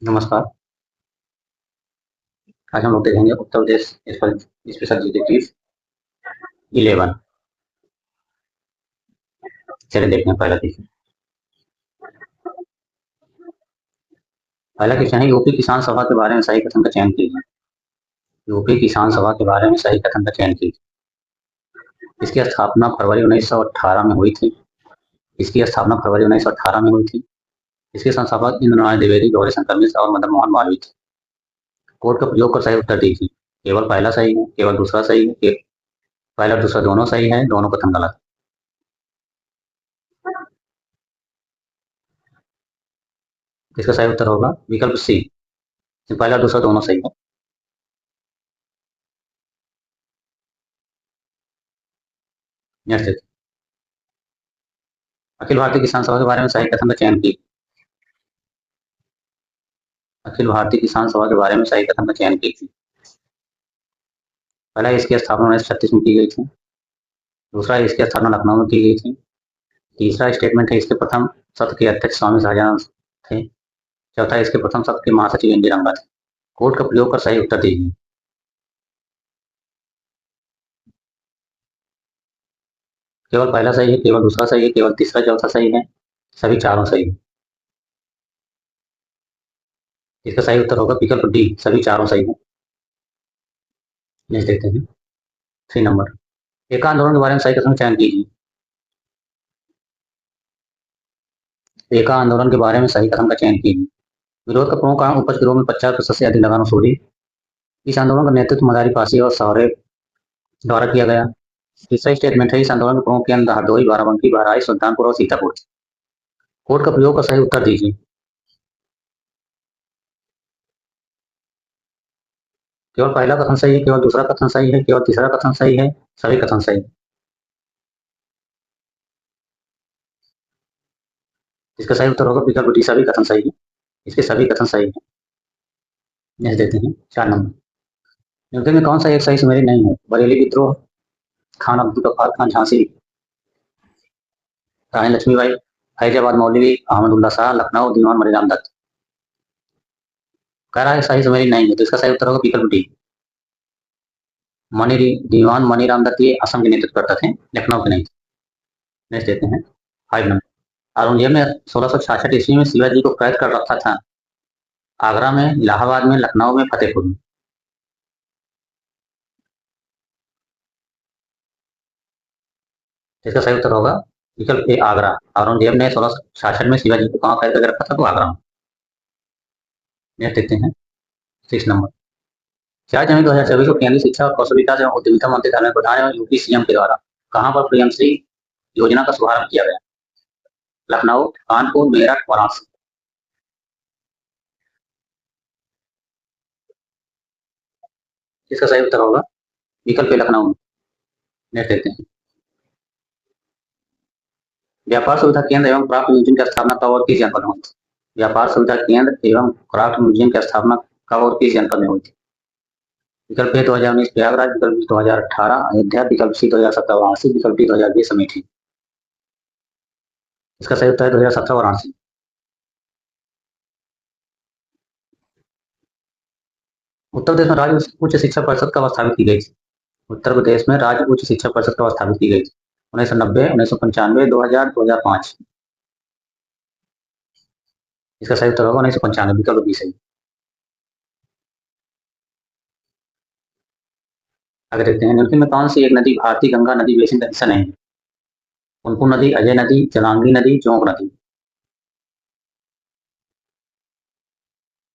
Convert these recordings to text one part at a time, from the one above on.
नमस्कार। आज हम लोग देखेंगे उत्तर प्रदेश स्पेशल डिटेक्टिव 11। चलिए देखते हैं। पहला देखिए। पहला क्वेश्चन है, यूपी किसान सभा के बारे में सही कथन का चयन कीजिए। यूपी किसान सभा के बारे में सही कथन का चयन कीजिए। इसकी स्थापना फरवरी 1918 में हुई थी। इसकी स्थापना फरवरी 1918 में हुई थी। इसके संस्थापक इंद्र नारायण द्विवेदी, गौरी शंकर मिश्र और मदन मोहन मालवीय थे। कोड का प्रयोग कर सही उत्तर दीजिए। केवल पहला सही है, केवल दूसरा सही है, पहला और दूसरा दोनों सही है, दोनों कथन गलत। इसका सही उत्तर होगा विकल्प सी। पहला और दूसरा दोनों सही है। नेक्स्ट। अखिल भारतीय किसान सभा के बारे में सही कथन का चयन कीजिए। अखिल भारतीय किसान सभा के बारे में सही कथन का चयन कीजिए। पहला, इसकी स्थापना 1936 में की गई थी। दूसरा, इसकी स्थापना लखनऊ में की गई थी। तीसरा स्टेटमेंट है, इसके प्रथम सत्र के अध्यक्ष स्वामी शाहजहां थे। चौथा, इसके प्रथम सत्र के महासचिव एन डी रंगा थे। कोड का प्रयोग कर सही उत्तर दीजिए। केवल पहला सही है, केवल दूसरा सही है, केवल तीसरा चौथा सही है, सभी चारों सही है। इसका सही उत्तर होगा विकल्प डी, सभी चारों सही है। नेक्स्ट देखते हैं। 3 नंबर, एका आंदोलन के बारे में सही कथन का चयन कीजिए। एका आंदोलन के बारे में सही कथन का चयन कीजिए। विरोध का प्रमुख कारण उपज गिरोह में 50% से अधिक लगाना सूरी। इस आंदोलन का नेतृत्व मदारी पासी और सौरे द्वारा किया गया। तीसरा स्टेटमेंट है, इस आंदोलन के प्रमुख केंद्र हरदोई, बाराबंकी, बहराइच, सुल्तानपुर और सीतापुर। कोड का प्रयोग कर सही उत्तर दीजिए। केवल पहला कथन सही है, केवल दूसरा कथन सही है, केवल तीसरा कथन सही है, सभी कथन सही है। इसका सही उत्तर होगा विकल्प डी, सभी कथन सही है। इसके सभी कथन सही है। नेक्स्ट देते हैं। 4 नंबर, निम्नलिखित में कौन सा एक सही सुमेलित नहीं है? बरेली विद्रोह, खान अब्दुल गफ्फार खान झांसी, रानी लक्ष्मीबाई, फैजाबाद मौलवी अहमदुल्ला शाह, लखनऊ दीवान मणिराम दत्त। कह रहा है सही सुमेलित नहीं है, तो इसका सही उत्तर होगा विकल्प डी, मणि दीवान मणिराम दत्त। ये असम के नेतृत्व करते थे, लखनऊ के नहीं थे। नेक्स्ट देते हैं। 5 नंबर, औरंगजेब ने 1666 ईस्वी में शिवाजी को कैद कर रखा था। आगरा में, इलाहाबाद में, लखनऊ में, फतेहपुर में। इसका सही उत्तर होगा विकल्प ए, आगरा। औरंगजेब ने 1666 में शिवाजी को कहाँ कैद करके रखा था? तो आगरा में। नेक्स्ट देखते हैं। 6 नंबर, 4 जनवरी 2024 को केंद्रीय शिक्षा और कौशल विकास एवं उद्यमिता मंत्री धर्मेंद्र प्रधान एवं यूपी सीएम के द्वारा कहाँ पर पीएम श्री योजना का शुभारंभ किया गया? लखनऊ, कानपुर, मेरठ, वाराणसी। इसका सही उत्तर होगा विकल्प ए, लखनऊ में। नेक्स्ट देखते हैं। व्यापार सुविधा केंद्र एवं क्राफ्ट म्यूजियम की स्थापना कब और किस जनपद में हुई थी? व्यापार सुविधा केंद्र एवं क्राफ्ट म्यूजियम की स्थापना कब और किस जनपद में हुई थी? विकल्प ए 2019 प्रयागराज, विकल्प बी 2018 अयोध्या, विकल्प सी 2017 वाराणसी, विकल्प डी 2020 अमेठी। इसका सही उत्तर है 2017 वाराणसी। उत्तर प्रदेश में राज्य उच्च शिक्षा परिषद कब स्थापित की गई थी? उत्तर प्रदेश में राज्य उच्च शिक्षा परिषद कब स्थापित की गई थी? 1990, 1995, 2000, 2005। इसका सही उत्तर होगा 1995, विकल्प बी सही। आगे देखते हैं। निम्नलिखित में कौन सी एक नदी भारतीय गंगा नदी बेसिन का हिस्सा नहीं है? पुनपुन नदी, अजय नदी, जलांगी नदी, जोंक नदी।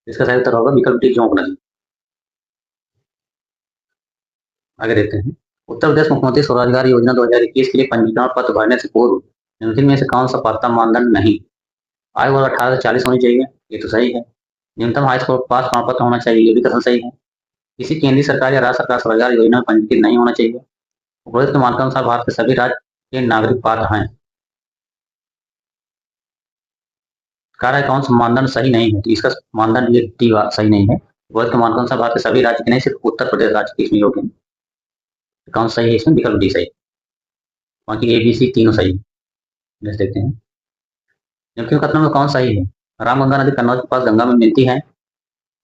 इसका सही उत्तर होगा विकल्प डी, जोंक नदी। आगे देखते हैं। उत्तर प्रदेश मुख्यमंत्री स्वरोजगार योजना 2021 के लिए पंजीकरण पत्र भरने से पूर्व निम्नलिखित में से कौन सा पात्रता मानदंड नहीं? आयु वर्ग 18 से 40 होनी चाहिए, ये तो सही है। न्यूनतम हाई स्कूल पास प्रमाण पत्र होना चाहिए, ये भी कथन सही है। किसी केंद्रीय सरकार या राज्य सरकार स्वरोजगार योजना में पंजीकृत नहीं होना चाहिए। उपरोक्त मानक के अनुसार भारत के सभी राज्य के नागरिक पात्र हैं। कह रहा है कौन सा मानदंड सही नहीं है, तो इसका मानदंड ये डी सही नहीं है। उपरोक्त मानक के अनुसार भारत के सभी राज्य के नहीं, सिर्फ उत्तर प्रदेश राज्य के इसमें योग्य है। कौन सही है इसमें? विकल्प डी सही। बाकी ए बी सी तीनों सही है। नेक्स्ट देखते हैं। निम्नलिखित कथनों में कौन सही है? रामगंगा नदी कन्नौज के पास गंगा में मिलती है।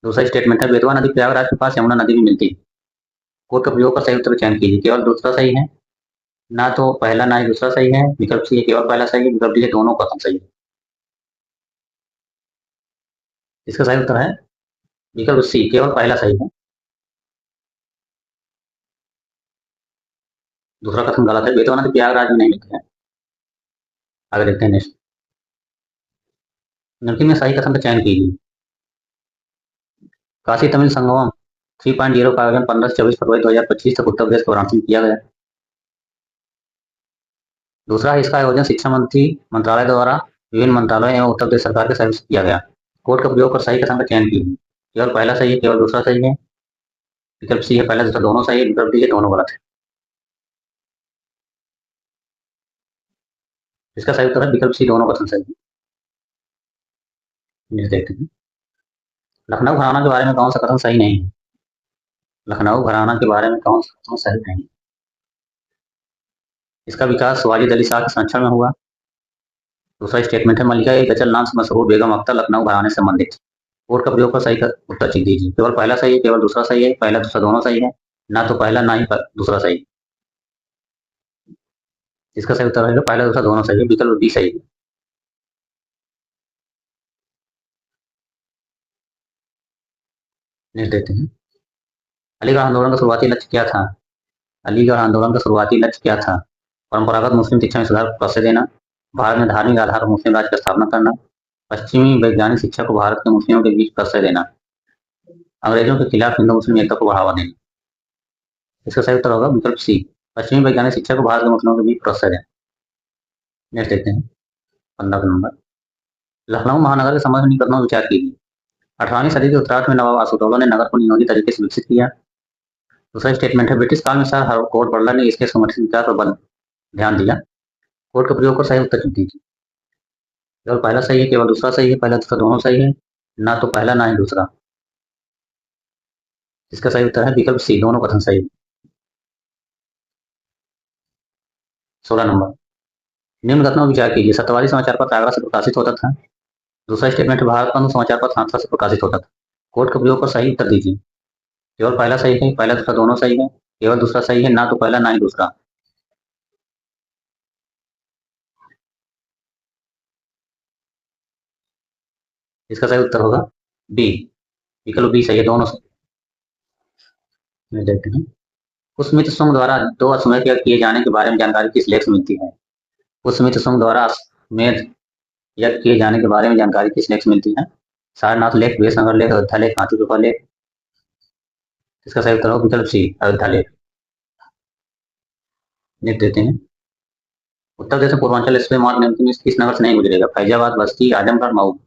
दूसरा स्टेटमेंट है बेतवा नदी प्रयागराज के पास यमुना नदी में मिलती है। कोड का प्रयोग कर सही उत्तर चयन कीजिए। केवल दूसरा सही है, ना तो पहला ना ही दूसरा सही है। विकल्प सी है केवल पहला सही है। विकल्प डी है दोनों कथन सही है। इसका सही उत्तर है विकल्प सी केवल पहला सही है। दूसरा कथन गलत है। बेतवा नदी प्रयागराज में नहीं मिलती है। आगे देखते हैं नेक्स्ट। निम्नलिखित में सही कथन का चयन कीजिए। काशी तमिल संगमम 3.0 का आयोजन 15 से 24 फरवरी 2025 तक उत्तर प्रदेश के वाराणसी में किया गया। दूसरा है इसका आयोजन शिक्षा मंत्री मंत्रालय द्वारा विभिन्न मंत्रालयों एवं उत्तर प्रदेश सरकार के सहयोग से किया गया। कोड का प्रयोग कर सही कथन का चयन कीजिए। केवल पहला सही है, केवल दूसरा सही है। विकल्प सी है पहला दूसरा दोनों सही है। विकल्प डी है दोनों गलत है। इसका सही उत्तर है विकल्प सी दोनों कथन सही है। देखते हैं लखनऊ घराना के बारे में कौन सा कथन सही नहीं है। लखनऊ घराना के बारे में कौन सा कथन सही नहीं है। इसका विकास वाजिद अली शाह के संरक्षण में हुआ। दूसरा स्टेटमेंट है मलिका एक गजल नाम से मशहूर बेगम अख्तर लखनऊ घराने से संबंधित। कोड का प्रयोग कर सही का उत्तर चीज दीजिए। केवल पहला सही है, केवल दूसरा सही है, पहला दूसरा दोनों सही है, ना तो पहला ना ही दूसरा सही। इसका सही उत्तर रहेगा पहला दूसरा दोनों सही है। विकल्प डी सही है। नेक्स्ट देखते हैं अलीगढ़ आंदोलन का शुरुआती लक्ष्य क्या था। अलीगढ़ आंदोलन का शुरुआती लक्ष्य क्या था। परंपरागत मुस्लिम शिक्षा में सुधार को प्रोत्साहन देना, भारत में धार्मिक आधार पर मुस्लिम राज्य की स्थापना करना, पश्चिमी वैज्ञानिक शिक्षा को भारत के मुस्लिमों के बीच प्रोत्साहन देना, अंग्रेजों के खिलाफ हिंदू मुस्लिम एकता को बढ़ावा देना। इसका सही उत्तर होगा विकल्प सी पश्चिमी वैज्ञानिक शिक्षा को भारत के मुस्लिमों के बीच प्रोत्साहन देना। नेक्स्ट देखते हैं 15 नंबर। लखनऊ महानगर के संबंध में निम्न कथनों पर विचार कीजिए। 18वीं सदी के उत्तरार्ध में नवाब आशुतौला ने नगर को नियोजित तरीके से विकसित किया। दूसरा स्टेटमेंट है ब्रिटिश काल में सर हार्वर्ड बटलर ने इसके संगठित विकास पर बल ध्यान दिया। कोड का प्रयोग कर सही उत्तर चुन दीजिए। केवल पहला सही है, केवल दूसरा सही है, पहला दूसरा दोनों सही है, ना तो पहला ना ही दूसरा। इसका सही उत्तर है विकल्प सी दोनों कथन सही है। 16 नंबर। निम्न कथनों पर विचार कीजिए। सत्यवादी समाचार पत्र आगरा से प्रकाशित होता था। दूसरा स्टेटमेंट है भारत बंधु समाचार पत्र हाथरस से प्रकाशित होता था। कोड का प्रयोग कर सही उत्तर दीजिए। केवल पहला सही है, पहला दूसरा दोनों सही है, केवल दूसरा सही है, ना तो पहला ना ही दूसरा। इसका सही उत्तर होगा बी विकल्प बी सही है, दोनों सही। देखते हैं पुष्पमित्र संघ द्वारा दो अश्वमेध यज्ञ किए जाने के बारे में जानकारी किस लेख से मिलती है। पुष्पमित्र संघ द्वारा अश्वमेध यज्ञ किए जाने के बारे में जानकारी किस लेख से मिलती है। सारनाथ लेख, वीरसंगर लेख, अयोध्या लेख, हाथी गुफा लेख। इसका सही उत्तर होगा विकल्प सी अयोध्या लेख। लिख देते हैं उत्तर प्रदेश में पूर्वांचल एक्सप्रेस मार्ग निम्नलिखित में किस नगर से नहीं गुजरेगा। फैजाबाद, बस्ती, आजमगढ़, मऊ।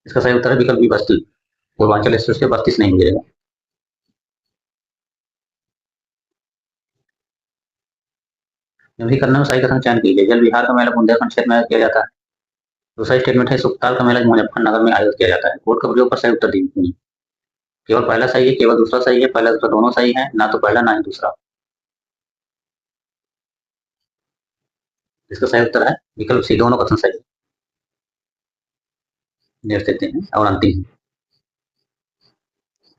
इसका सही उत्तर है विकल्प बी बस्ती। पूर्वांचल एक्सप्रेस के बस्ती से नहीं गुजरेगा। निम्नलिखित में सही कथन चयन कीजिए। जल विहार का मेला बुंदेलखंड क्षेत्र में किया जाता है। दूसरा स्टेटमेंट है सुखताल का मेला मुजफ्फरनगर में आयोजित किया जाता है। कोड का प्रयोग कर सही उत्तर दीजिए। केवल पहला सही है, केवल दूसरा सही है, पहला दूसरा दोनों सही है, ना तो पहला ना ही दूसरा। इसका सही उत्तर है विकल्प सी दोनों कथन सही। देख सकते हैं और अंतिम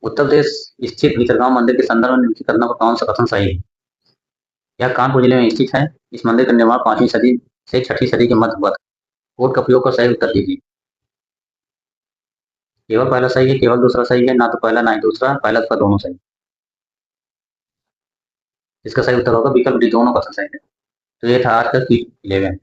उत्तर प्रदेश स्थित भीतरगांव मंदिर के संदर्भ में निम्नलिखित कथनों पर कौन सा कथन सही है। यह कानपुर जिले में स्थित है। इस मंदिर का निर्माण 5वीं सदी से 6ठी सदी के मध्य हुआ था। कोड का प्रयोग कर सही उत्तर दीजिए। केवल पहला सही है, केवल दूसरा सही है, ना तो पहला ना ही दूसरा, पहला तथा दोनों सही। इसका सही उत्तर होगा विकल्प डी दोनों कथन सही है। तो ये था आज का क्विज 11।